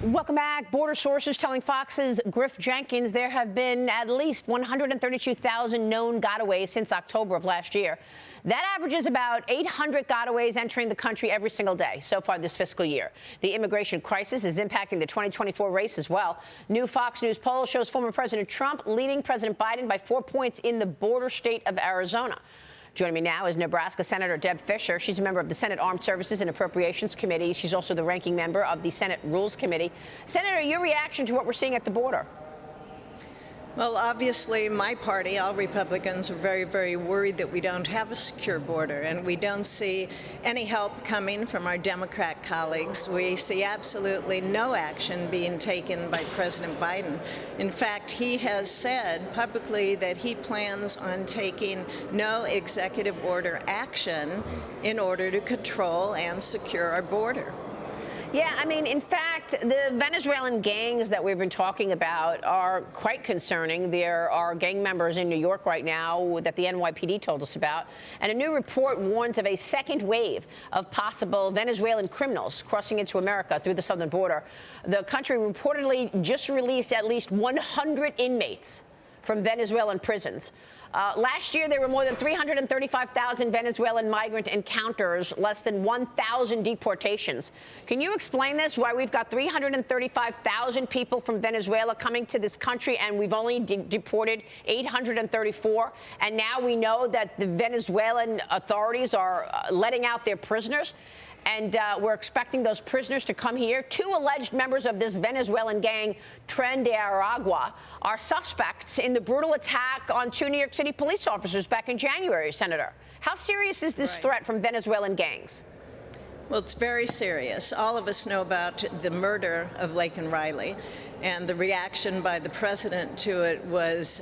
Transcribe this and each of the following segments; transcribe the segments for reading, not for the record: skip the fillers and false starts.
Welcome back. Border sources telling Fox's Griff Jenkins there have been at least 132,000 known gotaways since October of last year. That averages about 800 gotaways entering the country every single day so far this fiscal year. The immigration crisis is impacting the 2024 race as well. New Fox News poll shows former President Trump leading President Biden by 4 points in the border state of Arizona. Joining me now is Nebraska Senator Deb Fischer. She's a member of the Senate Armed Services and Appropriations Committee. She's also the ranking member of the Senate Rules Committee. Senator, your reaction to what we're seeing at the border? Well, obviously, my party, all Republicans, are very, very worried that we don't have a secure border, and we don't see any help coming from our Democrat colleagues. We see absolutely no action being taken by President Biden. In fact, he has said publicly that he plans on taking no executive order action in order to control and secure our border. Yeah, I mean, in fact, the Venezuelan gangs that we've been talking about are quite concerning. There are gang members in New York right now that the NYPD told us about. And a new report warns of a second wave of possible Venezuelan criminals crossing into America through the southern border. The country reportedly just released at least 100 inmates from Venezuelan prisons. Last year, there were more than 335,000 Venezuelan migrant encounters, less than 1,000 deportations. Can you explain this, why we've got 335,000 people from Venezuela coming to this country and we've only deported 834? And now we know that the Venezuelan authorities are letting out their prisoners. And we're expecting those prisoners to come here. Two alleged members of this Venezuelan gang, Tren de Aragua, are suspects in the brutal attack on two New York City police officers back in January, Senator. How serious is this threat from Venezuelan gangs? Well, it's very serious. All of us know about the murder of Laken Riley, and the reaction by the president to it was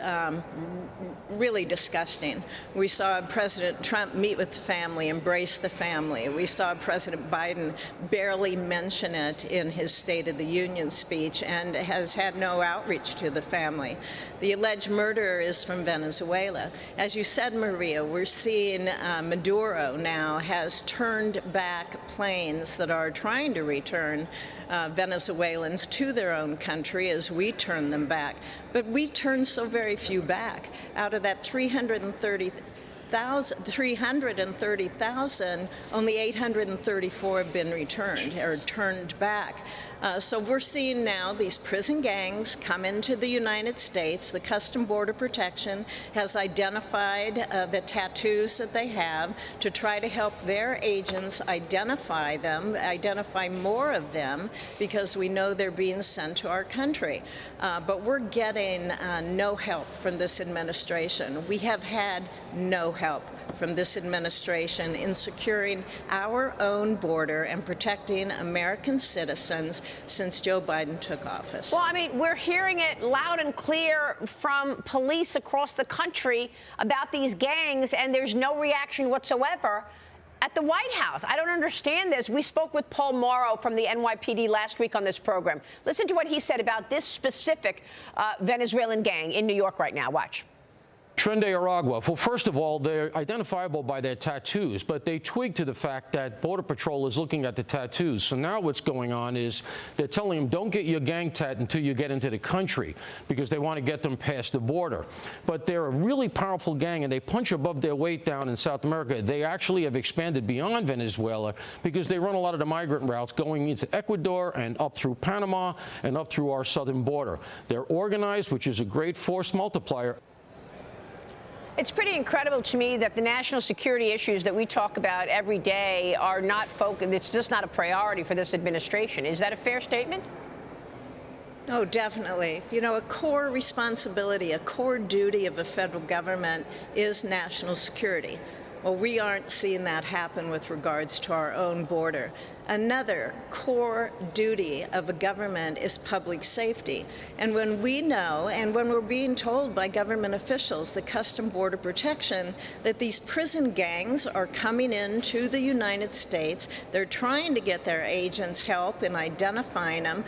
really disgusting. We saw President Trump meet with the family, embrace the family. We saw President Biden barely mention it in his State of the Union speech and has had no outreach to the family. The alleged murderer is from Venezuela. As you said, Maria, we're seeing Maduro now has turned back planes that are trying to return Venezuelans to their own country as we turn them back. But we turn so very few back. Out of that 330,000, only 834 have been returned or turned back. So we're seeing now these prison gangs come into the United States. The Custom Border Protection has identified the tattoos that they have to try to help their agents identify them, identify more of them, because we know they're being sent to our country. But we're getting no help from this administration. We have had no help from this administration in securing our own border and protecting American citizens since Joe Biden took office. Well, I mean, we're hearing it loud and clear from police across the country about these gangs, and there's no reaction whatsoever at the White House. I don't understand this. We spoke with Paul Morrow from the NYPD last week on this program. Listen to what he said about this specific Venezuelan gang in New York right now. Watch. Tren de Aragua. Well, first of all, they're identifiable by their tattoos, but they tweaked to the fact that Border Patrol is looking at the tattoos. So now what's going on is they're telling them, don't get your gang tat until you get into the country, because they want to get them past the border. But they're a really powerful gang, and they punch above their weight down in South America. They actually have expanded beyond Venezuela because they run a lot of the migrant routes going into Ecuador and up through Panama and up through our southern border. They're organized, which is a great force multiplier. It's pretty incredible to me that the national security issues that we talk about every day are not focused. It's just not a priority for this administration. Is that a fair statement? Oh, definitely. You know, a core responsibility, a core duty of a federal government is national security. Well, we aren't seeing that happen with regards to our own border. Another core duty of a government is public safety. And when we know, and when we're being told by government officials, the Custom Border Protection, that these prison gangs are coming into the United States, they're trying to get their agents help in identifying them.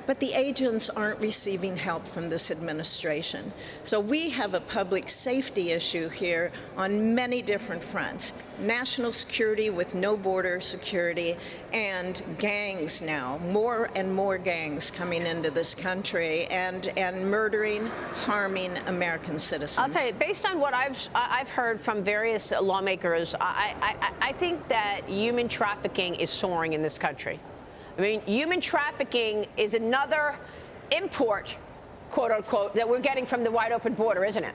but the agents aren't receiving help from this administration. So we have a public safety issue here on many different fronts. National security with no border security, and gangs now, more and more gangs coming into this country and murdering, harming American citizens. I'll tell you, based on what I've heard from various lawmakers, I think that human trafficking is soaring in this country. I mean, human trafficking is another import, quote unquote, that we're getting from the wide open border, isn't it?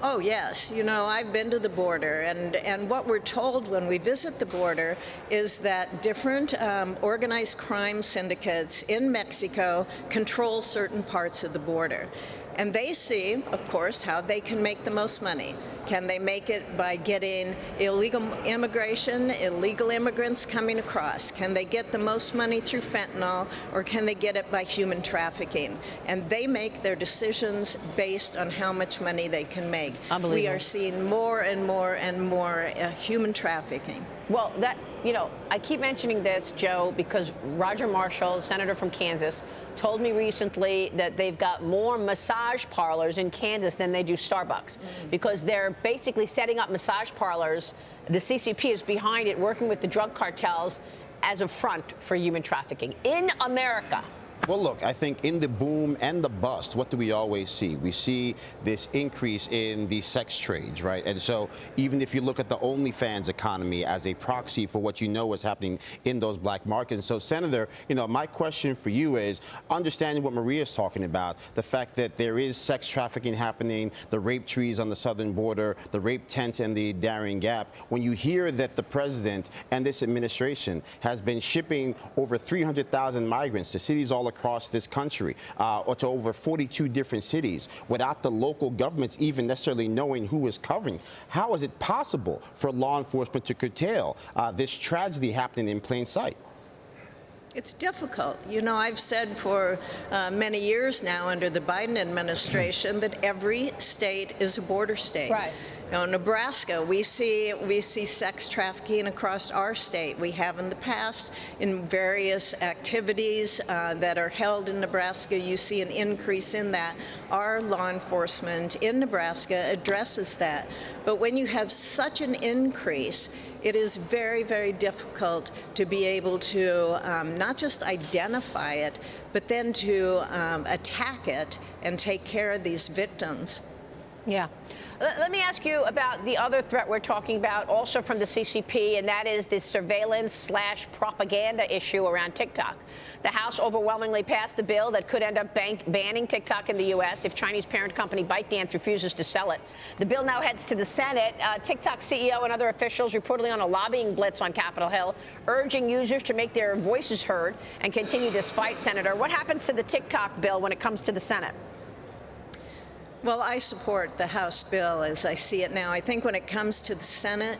Oh, yes. You know, I've been to the border, and what we're told when we visit the border is that different organized crime syndicates in Mexico control certain parts of the border. And they see, of course, how they can make the most money. Can they make it by getting illegal immigration, illegal immigrants coming across? Can they get the most money through fentanyl, or can they get it by human trafficking? And they make their decisions based on how much money they can make. We are seeing more and more and more human trafficking. Well, I keep mentioning this, Joe, because Roger Marshall, senator from Kansas, told me recently that they've got more massage parlors in Kansas than they do Starbucks, because they're basically setting up massage parlors. The CCP is behind it, working with the drug cartels as a front for human trafficking in America. Well, look, I think in the boom and the bust, what do we always see? We see this increase in the sex trades, right? And so even if you look at the OnlyFans economy as a proxy for what you know is happening in those black markets. So, Senator, my question for you is, understanding what Maria's talking about, the fact that there is sex trafficking happening, the rape trees on the southern border, the rape tent and the Darien Gap, when you hear that the president and this administration has been shipping over 300,000 migrants to cities all across this country, or to over 42 different cities, without the local governments even necessarily knowing who is covering. How is it possible for law enforcement to curtail this tragedy happening in plain sight? It's difficult. I've said for many years now under the Biden administration that every state is a border state. Right. Nebraska, we see sex trafficking across our state. We have in the past in various activities that are held in Nebraska. You see an increase in that. Our law enforcement in Nebraska addresses that. But when you have such an increase, it is very, very difficult to be able to not just identify it, but then to attack it and take care of these victims. Yeah. Let me ask you about the other threat we're talking about, also from the CCP, and that is the surveillance/propaganda issue around TikTok. The House overwhelmingly passed the bill that could end up banning TikTok in the U.S. if Chinese parent company ByteDance refuses to sell it. The bill now heads to the Senate. TikTok CEO and other officials reportedly on a lobbying blitz on Capitol Hill, urging users to make their voices heard and continue this fight. Senator, what happens to the TikTok bill when it comes to the Senate? Well, I support the House bill as I see it now. I think when it comes to the Senate,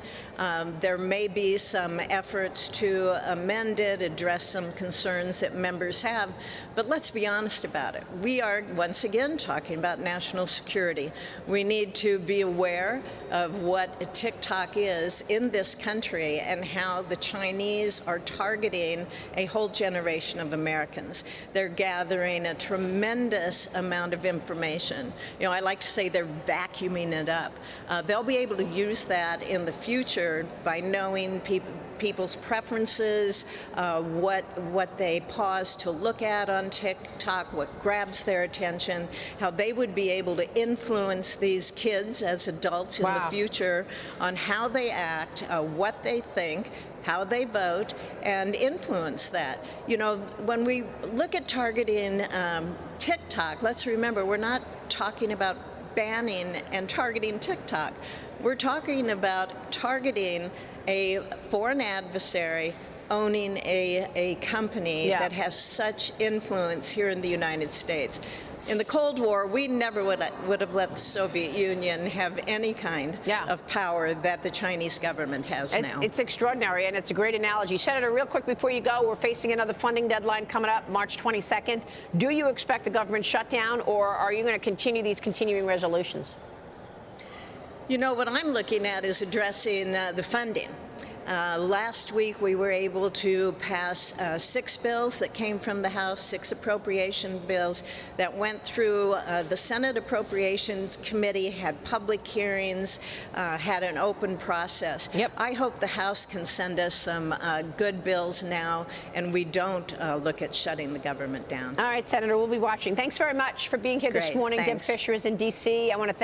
there may be some efforts to amend it, address some concerns that members have. But let's be honest about it. We are, once again, talking about national security. We need to be aware of what TikTok is in this country and how the Chinese are targeting a whole generation of Americans. They're gathering a tremendous amount of information. I like to say they're vacuuming it up. They'll be able to use that in the future by knowing people's preferences, what they pause to look at on TikTok, what grabs their attention, how they would be able to influence these kids as adults in the future on how they act, what they think, how they vote, and influence that. When we look at targeting TikTok, let's remember we're not talking about banning and targeting TikTok. We're talking about targeting a foreign adversary owning a company that has such influence here in the United States. In the Cold War, we never would have let the Soviet Union have any kind of power that the Chinese government has now. It's extraordinary, and it's a great analogy. Senator, real quick before you go, we're facing another funding deadline coming up March 22nd. Do you expect a government shutdown, or are you going to continue these continuing resolutions? What I'm looking at is addressing the funding. Last week, we were able to pass 6 bills that came from the House, 6 appropriation bills that went through the Senate Appropriations Committee, had public hearings, had an open process. Yep. I hope the House can send us some good bills now, and we don't look at shutting the government down. All right, Senator, we'll be watching. Thanks very much for being here this Great, morning. thanks. Deb Fisher is in D.C. I want to thank